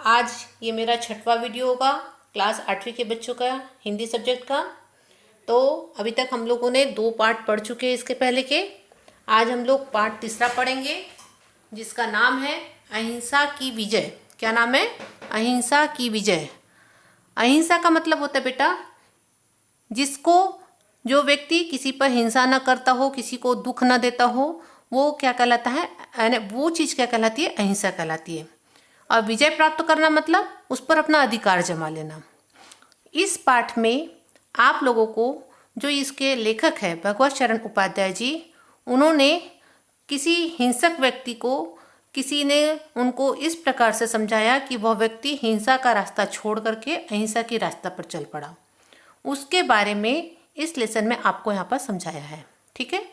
आज ये मेरा छठवां वीडियो होगा क्लास 8वीं के बच्चों का हिंदी सब्जेक्ट का। तो अभी तक हम लोगों ने 2 पार्ट पढ़ चुके हैं इसके पहले के। आज हम लोग पार्ट तीसरा पढ़ेंगे जिसका नाम है अहिंसा की विजय। क्या नाम है? अहिंसा की विजय। अहिंसा का मतलब होता है बेटा, जो व्यक्ति किसी पर हिंसा न करता हो, किसी को दुख न देता हो, वो क्या कहलाता है? वो चीज़ क्या कहलाती है? अहिंसा कहलाती है। और विजय प्राप्त करना मतलब उस पर अपना अधिकार जमा लेना। इस पाठ में आप लोगों को जो इसके लेखक है भगवत शरण उपाध्याय जी, उन्होंने किसी हिंसक व्यक्ति को किसी ने उनको इस प्रकार से समझाया कि वह व्यक्ति हिंसा का रास्ता छोड़ करके अहिंसा के रास्ता पर चल पड़ा। उसके बारे में इस लेसन में आपको यहाँ पर समझाया है। ठीक है,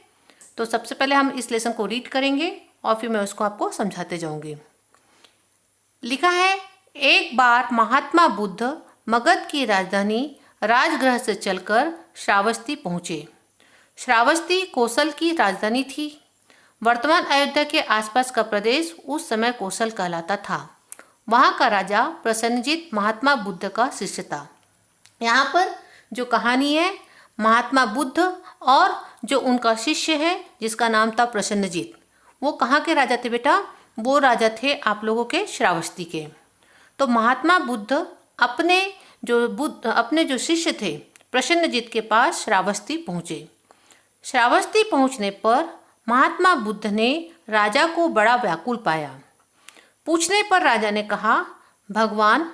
तो सबसे पहले हम इस लेसन को रीड करेंगे और फिर मैं उसको आपको समझाते जाऊंगी। लिखा है, एक बार महात्मा बुद्ध मगध की राजधानी राजगृह से चलकर श्रावस्ती पहुँचे। श्रावस्ती कौशल की राजधानी थी। वर्तमान अयोध्या के आसपास का प्रदेश उस समय कौशल कहलाता था। वहाँ का राजा प्रसन्नजीत महात्मा बुद्ध का शिष्य था। यहाँ पर जो कहानी है, महात्मा बुद्ध और जो उनका शिष्य है जिसका नाम था प्रसन्नजीत, वो कहाँ के राजा थे बेटा? वो राजा थे आप लोगों के श्रावस्ती के। तो महात्मा बुद्ध अपने जो शिष्य थे प्रसन्नजीत के पास श्रावस्ती पहुँचे। श्रावस्ती पहुँचने पर महात्मा बुद्ध ने राजा को बड़ा व्याकुल पाया। पूछने पर राजा ने कहा, भगवान,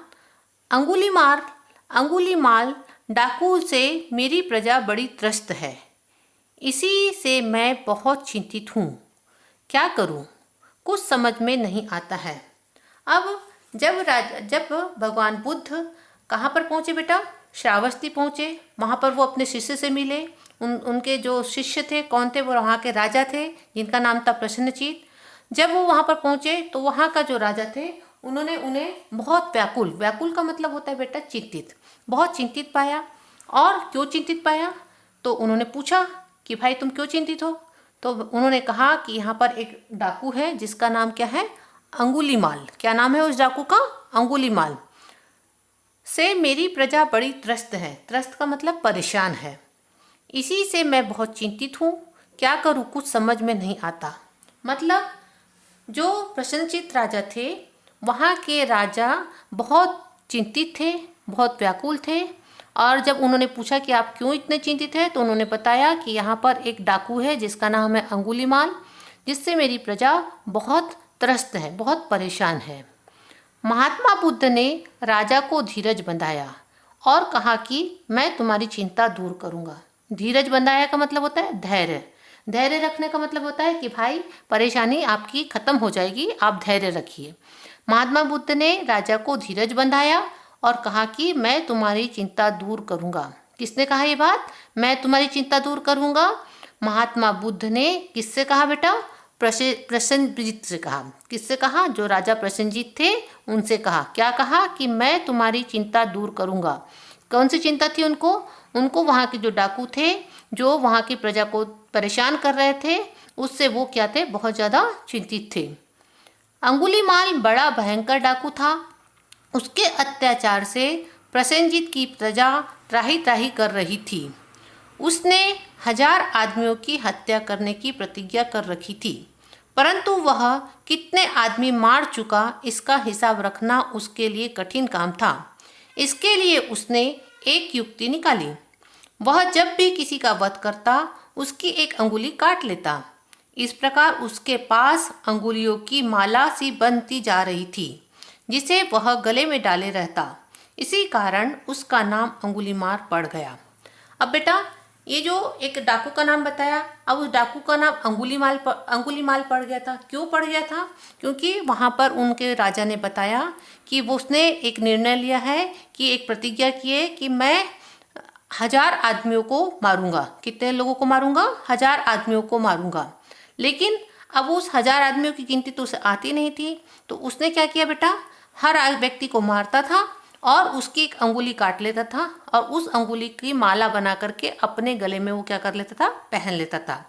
अंगुलीमाल डाकू से मेरी प्रजा बड़ी त्रस्त है। इसी से मैं बहुत चिंतित हूँ। क्या करूँ? कुछ समझ में नहीं आता है। अब जब भगवान बुद्ध कहाँ पर पहुँचे बेटा? श्रावस्ती पहुँचे। वहाँ पर वो अपने शिष्य से मिले। उनके जो शिष्य थे कौन थे? वो वहाँ के राजा थे जिनका नाम था प्रसन्नजीत। जब वो वहाँ पर पहुँचे तो वहाँ का जो राजा थे उन्होंने उन्हें बहुत व्याकुल का मतलब होता है बेटा चिंतित, बहुत चिंतित पाया। और क्यों चिंतित पाया? तो उन्होंने पूछा कि भाई तुम क्यों चिंतित हो? तो उन्होंने कहा कि यहाँ पर एक डाकू है जिसका नाम क्या है? अंगुलीमाल। क्या नाम है उस डाकू का? अंगुलीमाल। से मेरी प्रजा बड़ी त्रस्त है। त्रस्त का मतलब परेशान है। इसी से मैं बहुत चिंतित हूँ। क्या करूँ? कुछ समझ में नहीं आता। मतलब जो प्रसन्नजीत राजा थे, वहाँ के राजा बहुत चिंतित थे, बहुत व्याकुल थे। और जब उन्होंने पूछा कि आप क्यों इतने चिंतित हैं, तो उन्होंने बताया कि यहाँ पर एक डाकू है जिसका नाम है अंगुलीमाल, जिससे मेरी प्रजा बहुत त्रस्त है, बहुत परेशान है। महात्मा बुद्ध ने राजा को धीरज बंधाया और कहा कि मैं तुम्हारी चिंता दूर करूँगा। धीरज बंधाया का मतलब होता है धैर्य। धैर्य रखने का मतलब होता है कि भाई परेशानी आपकी खत्म हो जाएगी, आप धैर्य रखिए। महात्मा बुद्ध ने राजा को धीरज बंधाया और कहा कि मैं तुम्हारी चिंता दूर करूंगा। किसने कहा ये बात? मैं तुम्हारी चिंता दूर करूंगा। महात्मा बुद्ध ने किससे कहा बेटा? प्रसन्नजीत से कहा। किससे कहा? जो राजा प्रसन्नजीत थे उनसे कहा। क्या कहा? कि मैं तुम्हारी चिंता दूर करूंगा। कौन सी चिंता थी उनको? उनको वहाँ के जो डाकू थे, जो वहाँ की प्रजा को परेशान कर रहे थे, उससे वो क्या थे? बहुत ज़्यादा चिंतित थे। अंगुलीमाल बड़ा भयंकर डाकू था। उसके अत्याचार से प्रसेनजीत की प्रजा त्राही त्राही कर रही थी। उसने 1000 आदमियों की हत्या करने की प्रतिज्ञा कर रखी थी, परंतु वह कितने आदमी मार चुका इसका हिसाब रखना उसके लिए कठिन काम था। इसके लिए उसने एक युक्ति निकाली। वह जब भी किसी का वध करता उसकी एक अंगुली काट लेता। इस प्रकार उसके पास अंगुलियों की माला सी बनती जा रही थी जिसे वह गले में डाले रहता। इसी कारण उसका नाम अंगुलीमाल पड़ गया। अब बेटा ये जो एक डाकू का नाम बताया, अब उस डाकू का नाम अंगुलीमाल पड़ गया था। क्यों पड़ गया था? क्योंकि वहाँ पर उनके राजा ने बताया कि वो उसने एक निर्णय लिया है कि एक प्रतिज्ञा की है कि मैं 1000 आदमियों को मारूंगा। कितने लोगों को मारूंगा? 1000 आदमियों को मारूंगा। लेकिन अब उस 1000 आदमियों की गिनती तो उसे आती नहीं थी, तो उसने क्या किया बेटा? हर व्यक्ति को मारता था और उसकी एक अंगुली काट लेता था और उस अंगुली की माला बना करके अपने गले में वो क्या कर लेता था? पहन लेता था,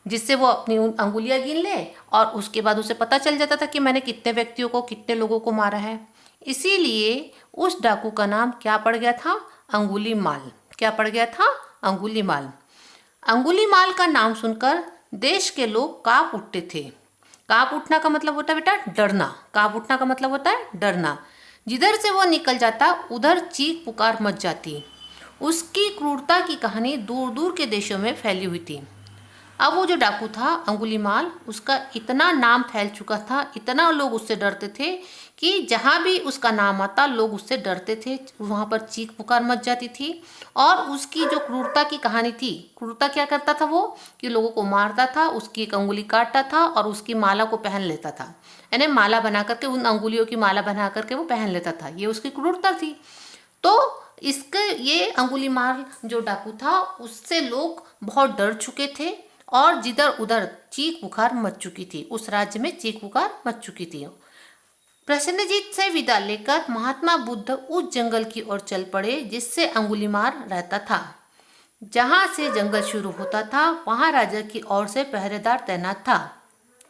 जिससे वो अपनी अंगुलियां गिन ले और उसके बाद उसे पता चल जाता था कि मैंने कितने व्यक्तियों को, कितने लोगों को मारा है। इसीलिए उस डाकू का नाम क्या पड़ गया था? अंगुलीमाल। क्या पड़ गया था? अंगुलीमाल। अंगुलीमाल का नाम सुनकर देश के लोग कांप उठते थे। कांप उठना का मतलब होता है बेटा डरना। कांप उठना का मतलब होता है डरना। जिधर से वो निकल जाता उधर चीख पुकार मच जाती। उसकी क्रूरता की कहानी दूर दूर के देशों में फैली हुई थी। अब वो जो डाकू था अंगुलीमाल, उसका इतना नाम फैल चुका था, इतना लोग उससे डरते थे कि जहाँ भी उसका नाम आता लोग उससे डरते थे, वहाँ पर चीख पुकार मच जाती थी। और उसकी जो क्रूरता की कहानी थी, क्रूरता क्या करता था वो कि लोगों को मारता था, उसकी एक अंगुली काटता था और उसकी माला को पहन लेता था। यानी माला बना करके, उन अंगुलियों की माला बना करके वो पहन लेता था। ये उसकी क्रूरता थी। तो इसके ये अंगुलीमाल जो डाकू था उससे लोग बहुत डर चुके थे और जिधर उधर चीख पुकार मच चुकी थी। उस राज्य में चीख पुकार मच चुकी थी। प्रसन्नजीत से विदा लेकर महात्मा बुद्ध उस जंगल की ओर चल पड़े जिससे अंगुलीमाल रहता था। जहां से जंगल शुरू होता था वहां राजा की ओर से पहरेदार तैनात था,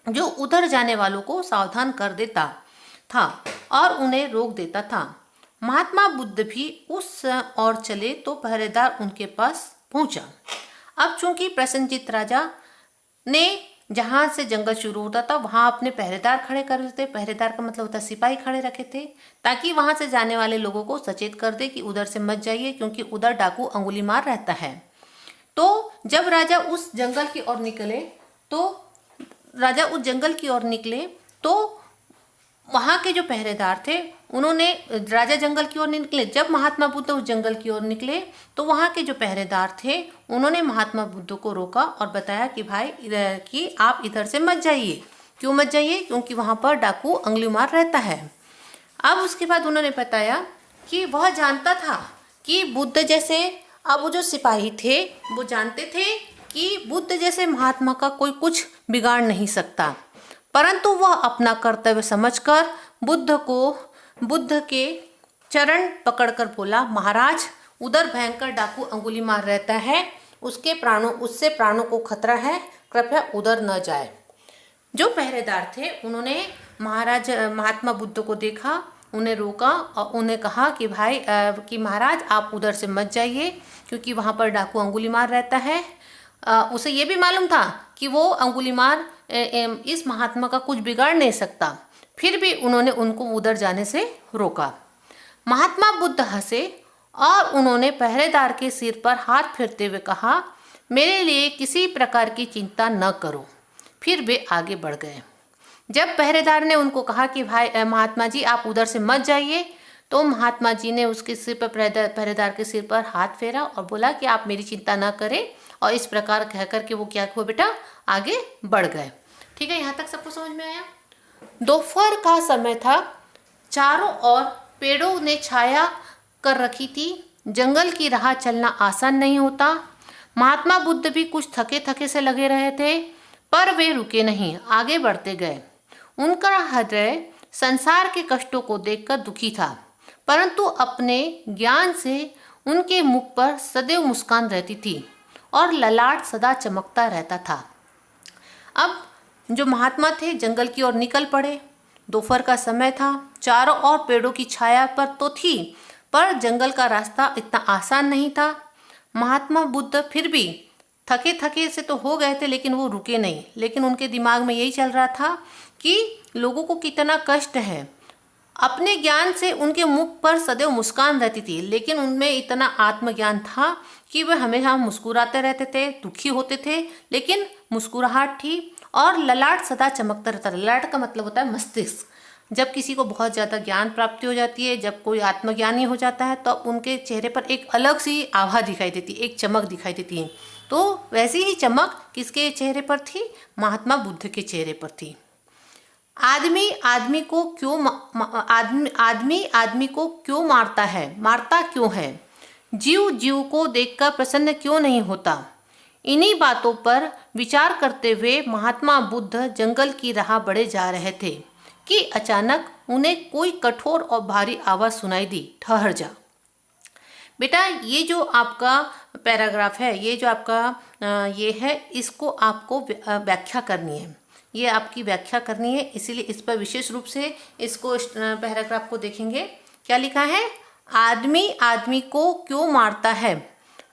जो उधर जाने वालों को सावधान कर देता था और उन्हें रोक देता था। महात्मा बुद्ध भी उस ओर चले तो पहरेदार उनके पास पहुंचा। अब चूंकि प्रसन्नजीत राजा ने जहां से जंगल शुरू होता था वहां अपने पहरेदार खड़े कर देते। पहरेदार का मतलब होता है सिपाही खड़े रखे थे, ताकि वहां से जाने वाले लोगों को सचेत कर दे कि उधर से मत जाइए, क्योंकि उधर डाकू अंगुलीमाल रहता है। तो जब राजा उस जंगल की ओर निकले तो वहां के जो पहरेदार थे उन्होंने, राजा जंगल की ओर निकले, जब महात्मा बुद्ध उस जंगल की ओर निकले तो वहां के जो पहरेदार थे उन्होंने महात्मा बुद्ध को रोका और बताया कि भाई कि आप इधर से मत जाइए। क्यों मत जाइए? क्योंकि वहां पर डाकू अंगुलीमाल रहता है। अब उसके बाद उन्होंने बताया कि वह जानता था कि बुद्ध जैसे, अब वो जो सिपाही थे वो जानते थे कि बुद्ध जैसे महात्मा का कोई कुछ बिगाड़ नहीं सकता, परंतु वह अपना कर्तव्य समझकर बुद्ध के चरण पकड़कर बोला, महाराज उधर भयंकर डाकू अंगुलीमाल रहता है, उससे प्राणों को खतरा है, कृपया उधर न जाए। जो पहरेदार थे उन्होंने महात्मा बुद्ध को देखा, उन्हें रोका और उन्हें कहा कि भाई कि महाराज आप उधर से मत जाइए, क्योंकि वहाँ पर डाकू अंगुलीमाल रहता है। उसे ये भी मालूम था कि वो अंगुलीमाल इस महात्मा का कुछ बिगाड़ नहीं सकता, फिर भी उन्होंने उनको उधर जाने से रोका। महात्मा बुद्ध हंसे और उन्होंने पहरेदार के सिर पर हाथ फेरते हुए कहा, मेरे लिए किसी प्रकार की चिंता न करो। फिर वे आगे बढ़ गए। जब पहरेदार ने उनको कहा कि भाई महात्मा जी आप उधर से मत जाइए, तो महात्मा जी ने उसके सिर पर, पहरेदार के सिर पर हाथ फेरा और बोला कि आप मेरी चिंता ना करें। और इस प्रकार कह करके वो क्या हुआ बेटा, आगे बढ़ गए। ठीक है, यहाँ तक सबको समझ में आया। दोपहर का समय था, चारों ओर पेड़ों ने छाया कर रखी थी। जंगल की राह चलना आसान नहीं होता। महात्मा बुद्ध भी कुछ थके थके से लगे रहे थे, पर वे रुके नहीं, आगे बढ़ते गए। उनका हृदय संसार के कष्टों को देखकर दुखी था, परंतु अपने ज्ञान से उनके मुख पर सदैव मुस्कान रहती थी और ललाट सदा चमकता रहता था। अब जो महात्मा थे जंगल की ओर निकल पड़े। दोपहर का समय था, चारों ओर पेड़ों की छाया पर तो थी, पर जंगल का रास्ता इतना आसान नहीं था। महात्मा बुद्ध फिर भी थके थके से तो हो गए थे, लेकिन वो रुके नहीं। लेकिन उनके दिमाग में यही चल रहा था कि लोगों को कितना कष्ट है। अपने ज्ञान से उनके मुख पर सदैव मुस्कान रहती थी, लेकिन उनमें इतना आत्मज्ञान था कि वे हमेशा मुस्कुराते रहते थे, दुखी होते थे, लेकिन मुस्कुराहट थी और ललाट सदा चमकता रहता था। ललाट का मतलब होता है मस्तिष्क। जब किसी को बहुत ज़्यादा ज्ञान प्राप्ति हो जाती है, जब कोई आत्मज्ञानी हो जाता है, तो उनके चेहरे पर एक अलग सी आभा दिखाई देती है, एक चमक दिखाई देती है। तो वैसी ही चमक किसके चेहरे पर थी? महात्मा बुद्ध के चेहरे पर थी। आदमी आदमी को क्यों मारता है? मारता क्यों है? जीव जीव को देखकर प्रसन्न क्यों नहीं होता? इन्हीं बातों पर विचार करते हुए महात्मा बुद्ध जंगल की राह बढ़े जा रहे थे कि अचानक उन्हें कोई कठोर और भारी आवाज सुनाई दी, ठहर जा। बेटा ये जो आपका पैराग्राफ है, ये जो आपका ये है, इसको आपको व्याख्या करनी है। ये आपकी व्याख्या करनी है, इसीलिए इस पर विशेष रूप से इसको पैराग्राफ को देखेंगे। क्या लिखा है? आदमी आदमी को क्यों मारता है?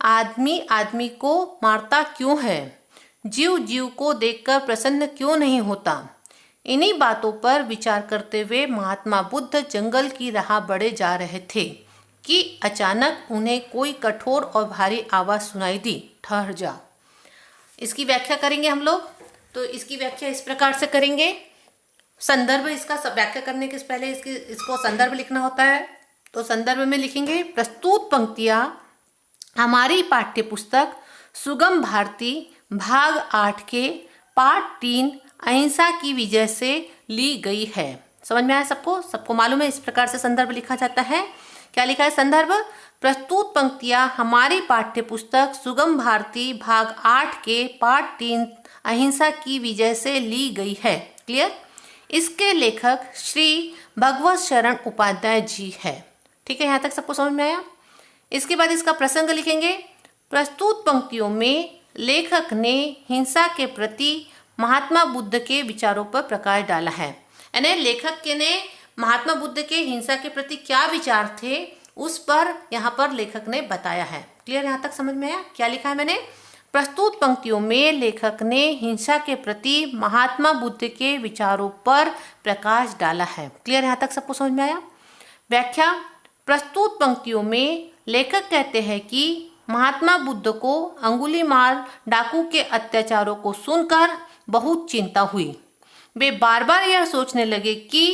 आदमी आदमी को मारता क्यों है? जीव जीव को देखकर प्रसन्न क्यों नहीं होता? इन्हीं बातों पर विचार करते हुए महात्मा बुद्ध जंगल की राह बढ़े जा रहे थे कि अचानक उन्हें कोई कठोर और भारी आवाज सुनाई दी। ठहर जा। इसकी व्याख्या करेंगे हम लोग। तो इसकी व्याख्या इस प्रकार से करेंगे। संदर्भ, इसका व्याख्या करने के पहले इसको संदर्भ लिखना होता है। तो संदर्भ में लिखेंगे, प्रस्तुत पंक्तियां हमारी पाठ्य पुस्तक सुगम भारती भाग 8 के पाठ 3 अहिंसा की विजय से ली गई है। समझ में आया सबको मालूम है इस प्रकार से संदर्भ लिखा जाता है। क्या लिखा है संदर्भ? प्रस्तुत पंक्तियां हमारी पाठ्य पुस्तक सुगम भारती भाग 8 के पाठ 3 अहिंसा की विजय से ली गई है। क्लियर? इसके लेखक श्री भगवत शरण उपाध्याय जी है। ठीक है, यहाँ तक सबको समझ में आया? इसके बाद इसका प्रसंग लिखेंगे। प्रस्तुत पंक्तियों में लेखक ने हिंसा के प्रति महात्मा बुद्ध के विचारों पर प्रकाश डाला है। यानी लेखक के ने महात्मा बुद्ध के हिंसा के प्रति क्या विचार थे उस पर यहाँ पर लेखक ने बताया है। क्लियर? यहाँ तक समझ में आया? क्या लिखा है मैंने? प्रस्तुत पंक्तियों में लेखक ने हिंसा के प्रति महात्मा बुद्ध के विचारों पर प्रकाश डाला है। क्लियर? यहाँ तक सबको समझ में आया? व्याख्या। प्रस्तुत पंक्तियों में लेखक कहते हैं कि महात्मा बुद्ध को अंगुलीमाल डाकू के अत्याचारों को सुनकर बहुत चिंता हुई। वे बार बार यह सोचने लगे कि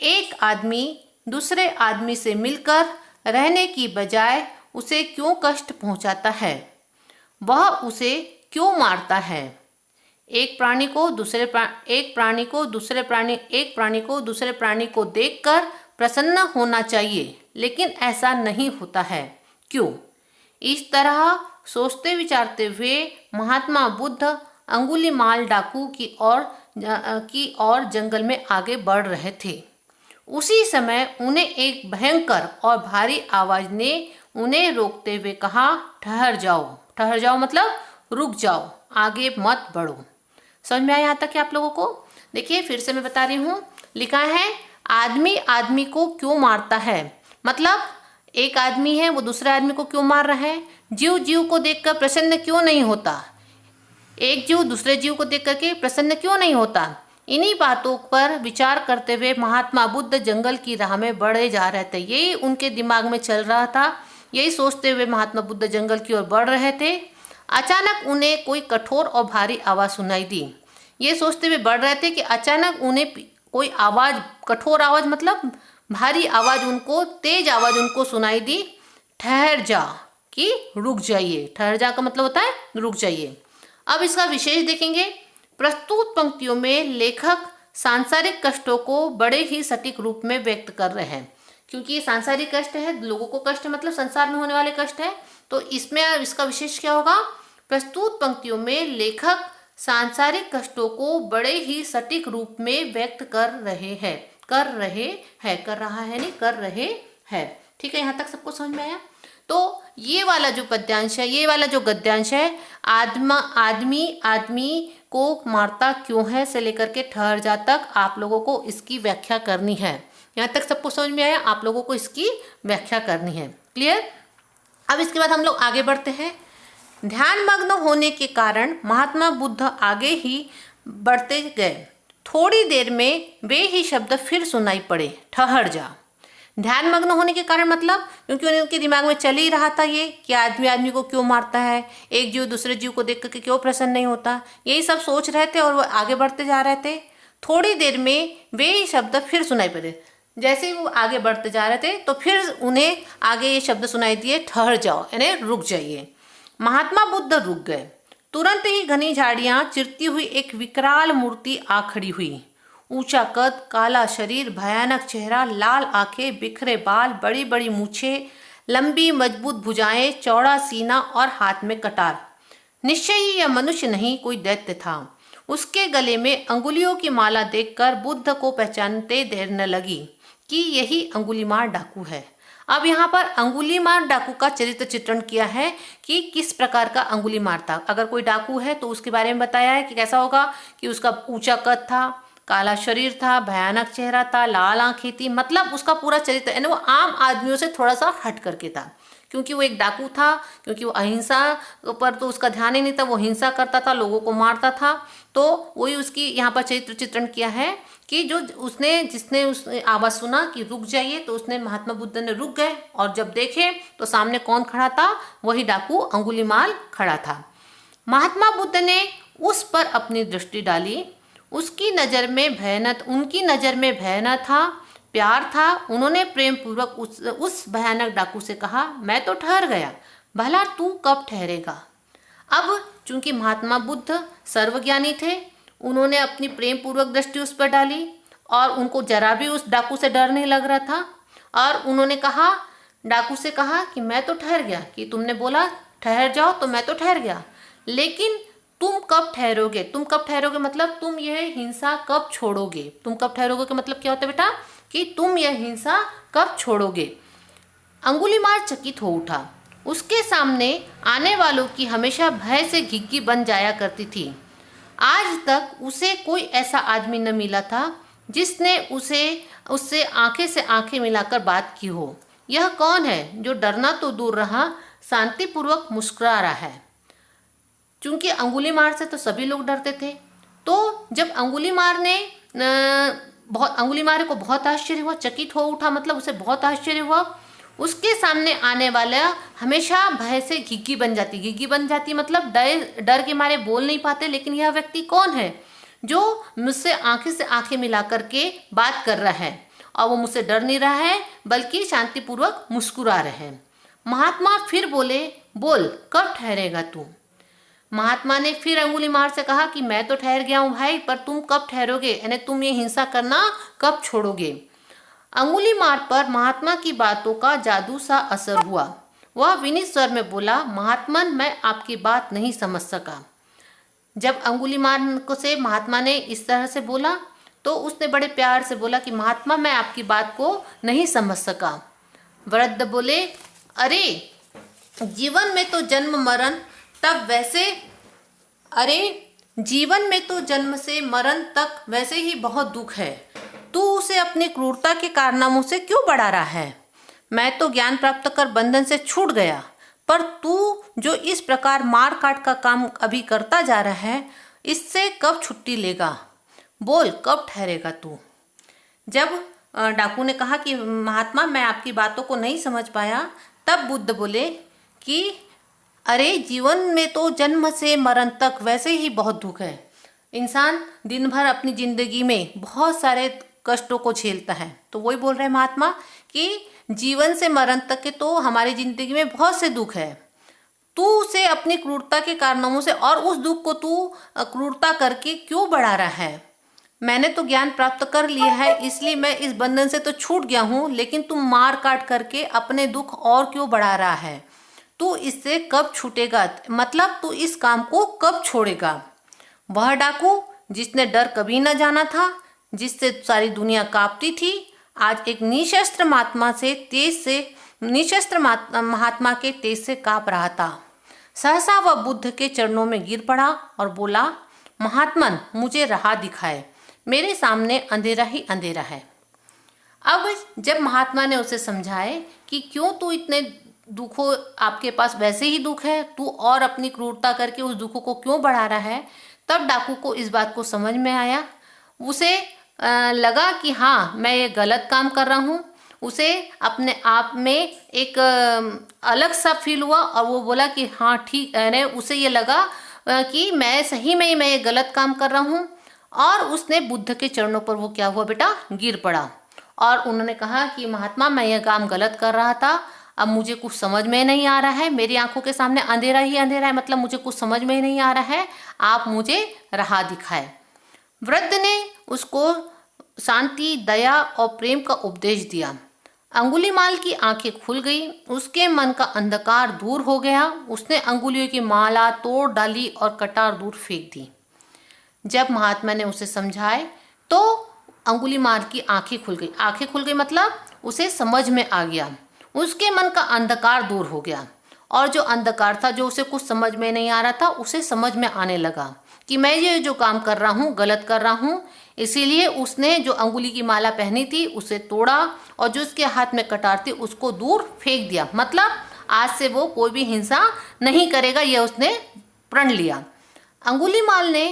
एक आदमी दूसरे आदमी से मिलकर रहने की बजाय उसे क्यों कष्ट पहुंचाता है, वह उसे क्यों मारता है। एक प्राणी को दूसरे प्राणी को देखकर प्रसन्न होना चाहिए, लेकिन ऐसा नहीं होता है। क्यों? इस तरह सोचते विचारते हुए महात्मा बुद्ध अंगुलीमाल डाकू की ओर जंगल में आगे बढ़ रहे थे। उसी समय उन्हें एक भयंकर और भारी आवाज ने उन्हें रोकते हुए कहा, ठहर जाओ। ठहर जाओ मतलब रुक जाओ, आगे मत बढ़ो। समझ में आया यहाँ तक? आप लोगों को देखिए फिर से मैं बता रही हूँ। लिखा है आदमी आदमी को क्यों मारता है, मतलब एक आदमी है वो दूसरे आदमी को क्यों मार रहा है। जीव जीव को देखकर प्रसन्न क्यों नहीं होता, एक जीव दूसरे जीव को देख करके प्रसन्न क्यों नहीं होता। इन्हीं बातों पर विचार करते हुए महात्मा बुद्ध जंगल की राह में बढ़े जा रहे थे। यही उनके दिमाग में चल रहा था, यही सोचते हुए महात्मा बुद्ध जंगल की ओर बढ़ रहे थे। अचानक उन्हें कोई कठोर और भारी आवाज सुनाई दी। ये सोचते हुए बढ़ रहे थे कि अचानक उन्हें कोई आवाज, कठोर आवाज मतलब भारी आवाज, उनको तेज आवाज उनको सुनाई दी। ठहर जा कि रुक जाइए। ठहर जा का मतलब होता है रुक जाइए। अब इसका विशेष देखेंगे। प्रस्तुत पंक्तियों में लेखक सांसारिक कष्टों को बड़े ही सटीक रूप में व्यक्त कर रहे हैं, क्योंकि ये सांसारिक कष्ट है, लोगों को कष्ट मतलब संसार में होने वाले कष्ट है। तो इसमें इसका विशेष क्या होगा? प्रस्तुत पंक्तियों में लेखक सांसारिक कष्टों को बड़े ही सटीक रूप में व्यक्त कर रहे हैं। कर रहा है नहीं, कर रहे हैं। ठीक है, यहाँ तक सबको समझ में आया? तो ये वाला जो पद्यांश है, ये वाला जो गद्यांश है, आदमी आदमी को मारता क्यों है से लेकर के ठहर जा तक आप लोगों को इसकी व्याख्या करनी है। यहाँ तक सबको समझ में आया? आप लोगों को इसकी व्याख्या करनी है। क्लियर? अब इसके बाद हम लोग आगे बढ़ते हैं। ध्यान मग्न होने के कारण महात्मा बुद्ध आगे ही बढ़ते गए। थोड़ी देर में वे ही शब्द फिर सुनाई पड़े, ठहर जा। ध्यान मग्न होने के कारण मतलब क्योंकि उनके दिमाग में चल ही रहा था ये कि आदमी आदमी को क्यों मारता है, एक जीव दूसरे जीव को देख करके क्यों प्रसन्न नहीं होता, यही सब सोच रहे थे और वो आगे बढ़ते जा रहे थे। थोड़ी देर में वे ही शब्द फिर सुनाई पड़े। जैसे ही वो आगे बढ़ते जा रहे थे तो फिर उन्हें आगे ये शब्द सुनाई दिए, ठहर जाओ यानी रुक जाइए। महात्मा बुद्ध रुक गए। तुरंत ही घनी झाड़ियां चिरती हुई एक विकराल मूर्ति आ खड़ी हुई। ऊंचा कद, काला शरीर, भयानक चेहरा, लाल आंखें, बिखरे बाल, बड़ी बड़ी मूछें, लंबी मजबूत भुजाएं, चौड़ा सीना और हाथ में कटार। निश्चय ही यह मनुष्य नहीं, कोई दैत्य था। उसके गले में अंगुलियों की माला देखकर बुद्ध को पहचानते देर न लगी कि यही अंगुलीमाल डाकू है। अब यहाँ पर अंगुलीमार डाकू का चरित्र चित्रण किया है कि किस प्रकार का अंगुलीमार था। अगर कोई डाकू है तो उसके बारे में बताया है कि कैसा होगा, कि उसका ऊंचा कद था, काला शरीर था, भयानक चेहरा था, लाल आंखें थी, मतलब उसका पूरा चरित्र यानी वो आम आदमियों से थोड़ा सा हट करके था, क्योंकि वो एक डाकू था, क्योंकि वो अहिंसा पर तो उसका ध्यान ही नहीं था, वो हिंसा करता था, लोगों को मारता था। तो वही उसकी यहाँ पर चरित्र चित्रण किया है कि जो जिसने उस आवाज सुना कि रुक जाइए, तो उसने महात्मा बुद्ध ने रुक गए और जब देखे तो सामने कौन खड़ा था, वही डाकू अंगुलीमाल खड़ा था। महात्मा बुद्ध ने उस पर अपनी दृष्टि डाली। उनकी नज़र में भय न था, प्यार था। उन्होंने प्रेम पूर्वक उस भयानक डाकू से कहा, मैं तो ठहर गया, भला तू कब ठहरेगा। अब चूंकि महात्मा बुद्ध सर्वज्ञानी थे, उन्होंने अपनी प्रेम पूर्वक दृष्टि उस पर डाली और उनको जरा भी उस डाकू से डर नहीं लग रहा था। और उन्होंने कहा, डाकू से कहा कि मैं तो ठहर गया, कि तुमने बोला ठहर जाओ तो मैं तो ठहर गया, लेकिन तुम कब ठहरोगे। तुम कब ठहरोगे मतलब तुम यह हिंसा कब छोड़ोगे। तुम कब ठहरोगे का मतलब क्या होता है बेटा, कि तुम यह हिंसा कब छोड़ोगे। अंगुलीमाल चकित हो उठा। उसके सामने आने वालों की हमेशा भय से घिघी बन जाया करती थी। आज तक उसे कोई ऐसा आदमी न मिला था जिसने उससे आंखें से आंखें मिलाकर बात की हो। यह कौन है जो डरना तो दूर रहा, शांतिपूर्वक मुस्कुरा रहा है। क्योंकि अंगुलीमाल से तो सभी लोग डरते थे, तो जब अंगुलीमाल को बहुत आश्चर्य हुआ, चकित हो उठा मतलब उसे बहुत आश्चर्य हुआ। उसके सामने आने वाला हमेशा भय से घिघी बन जाती मतलब डर के मारे बोल नहीं पाते, लेकिन यह व्यक्ति कौन है जो मुझसे आंखें से आंखें मिला करके बात कर रहा है, और वो मुझसे डर नहीं रहा है बल्कि शांतिपूर्वक मुस्कुरा रहे हैं। महात्मा फिर बोले, बोल कब ठहरेगा तू। महात्मा ने फिर अंगुलीमाल से कहा कि मैं तो ठहर गया हूँ भाई, पर तुम कब ठहरोगे, यानी तुम ये हिंसा करना कब छोड़ोगे। अंगुलीमाल पर महात्मा की बातों का जादू सा असर हुआ। वह विनीत स्वर में बोला, महात्मन मैं आपकी बात नहीं समझ सका। जब अंगुलीमाल को से महात्मा ने इस तरह से बोला तो उसने बड़े प्यार से बोला कि महात्मा मैं आपकी बात को नहीं समझ सका। वृद्ध बोले, अरे जीवन में तो जन्म जन्म से मरण तक वैसे ही बहुत दुख है। तू उसे अपनी क्रूरता के कारनामों से क्यों बढ़ा रहा है। मैं तो ज्ञान प्राप्त कर बंधन से छूट गया, पर तू जो इस प्रकार मार काट का काम अभी करता जा रहा है, इससे कब छुट्टी लेगा। बोल कब ठहरेगा तू। जब डाकू ने कहा कि महात्मा मैं आपकी बातों को नहीं समझ पाया, तब बुद्ध बोले कि अरे जीवन में तो जन्म से मरण तक वैसे ही बहुत दुख है। इंसान दिन भर अपनी जिंदगी में बहुत सारे कष्टों को झेलता है, तो वही बोल रहे हैं महात्मा कि जीवन से मरण तक के तो हमारी जिंदगी में बहुत से दुख है। तू उसे अपनी क्रूरता के कारनामों से और उस दुख को तू क्रूरता करके क्यों बढ़ा रहा है। मैंने तो ज्ञान प्राप्त कर लिया है, इसलिए मैं इस बंधन से तो छूट गया हूँ, लेकिन तुम मार काट करके अपने दुख और क्यों बढ़ा रहा है। तू इससे कब छूटेगा, मतलब तू इस काम को कब छोड़ेगा। वह डाकू जिसने डर कभी न जाना था, जिससे सारी दुनिया कांपती थी, आज एक निशस्त्र महात्मा के तेज से कांप रहा था। सहसा वह बुद्ध के चरणों में गिर पड़ा और बोला, महात्मन मुझे राह दिखाए, मेरे सामने अंधेरा ही अंधेरा है। अब जब महात्मा ने उसे समझाए कि क्यों तू इतने दुखों, आपके पास वैसे ही दुख है, तू और अपनी क्रूरता करके उस दुखों को क्यों बढ़ा रहा है, तब डाकू को इस बात को समझ में आया। उसे लगा कि हाँ मैं ये गलत काम कर रहा हूँ। उसे अपने आप में एक अलग सा फील हुआ और वो बोला कि हाँ ठीक है। उसे ये लगा कि मैं सही में मैं ये गलत काम कर रहा हूँ, और उसने बुद्ध के चरणों पर वो क्या हुआ बेटा, गिर पड़ा। और उन्होंने कहा कि महात्मा मैं ये काम गलत कर रहा था, अब मुझे कुछ समझ में नहीं आ रहा है, मेरी आंखों के सामने अंधेरा ही अंधेरा है, मतलब मुझे कुछ समझ में ही नहीं आ रहा है, आप मुझे राह दिखाए। वृद्ध ने उसको शांति, दया और प्रेम का उपदेश दिया। अंगुलीमाल की आंखें खुल गई, उसके मन का अंधकार दूर हो गया। उसने अंगुलियों की माला तोड़ डाली और कटार दूर फेंक दी। जब महात्मा ने उसे समझाए तो अंगुलीमाल की आंखें खुल गई मतलब उसे समझ में आ गया। उसके मन का अंधकार दूर हो गया और जो अंधकार था, जो उसे कुछ समझ में नहीं आ रहा था, उसे समझ में आने लगा कि मैं ये जो काम कर रहा हूँ गलत कर रहा हूँ। इसीलिए उसने जो अंगुली की माला पहनी थी उसे तोड़ा और जो उसके हाथ में कटार थी उसको दूर फेंक दिया। मतलब आज से वो कोई भी हिंसा नहीं करेगा, यह उसने प्रण लिया। अंगुलीमाल ने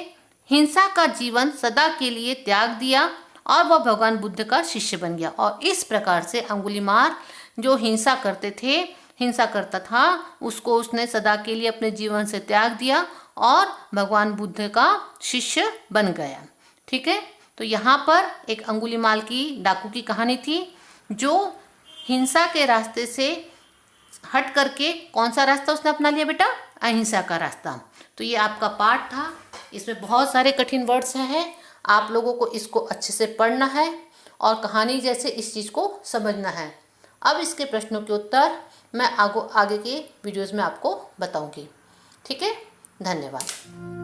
हिंसा का जीवन सदा के लिए त्याग दिया और वह भगवान बुद्ध का शिष्य बन गया। और इस प्रकार से अंगुलीमाल जो हिंसा करता था उसको उसने सदा के लिए अपने जीवन से त्याग दिया और भगवान बुद्ध का शिष्य बन गया। ठीक है, तो यहाँ पर एक अंगुलीमाल की डाकू की कहानी थी जो हिंसा के रास्ते से हट करके कौन सा रास्ता उसने अपना लिया बेटा? अहिंसा का रास्ता। तो ये आपका पाठ था, इसमें बहुत सारे कठिन वर्ड्स हैं, आप लोगों को इसको अच्छे से पढ़ना है और कहानी जैसे इस चीज़ को समझना है। अब इसके प्रश्नों के उत्तर मैं आगे के वीडियोज़ में आपको बताऊंगी। ठीक है, धन्यवाद।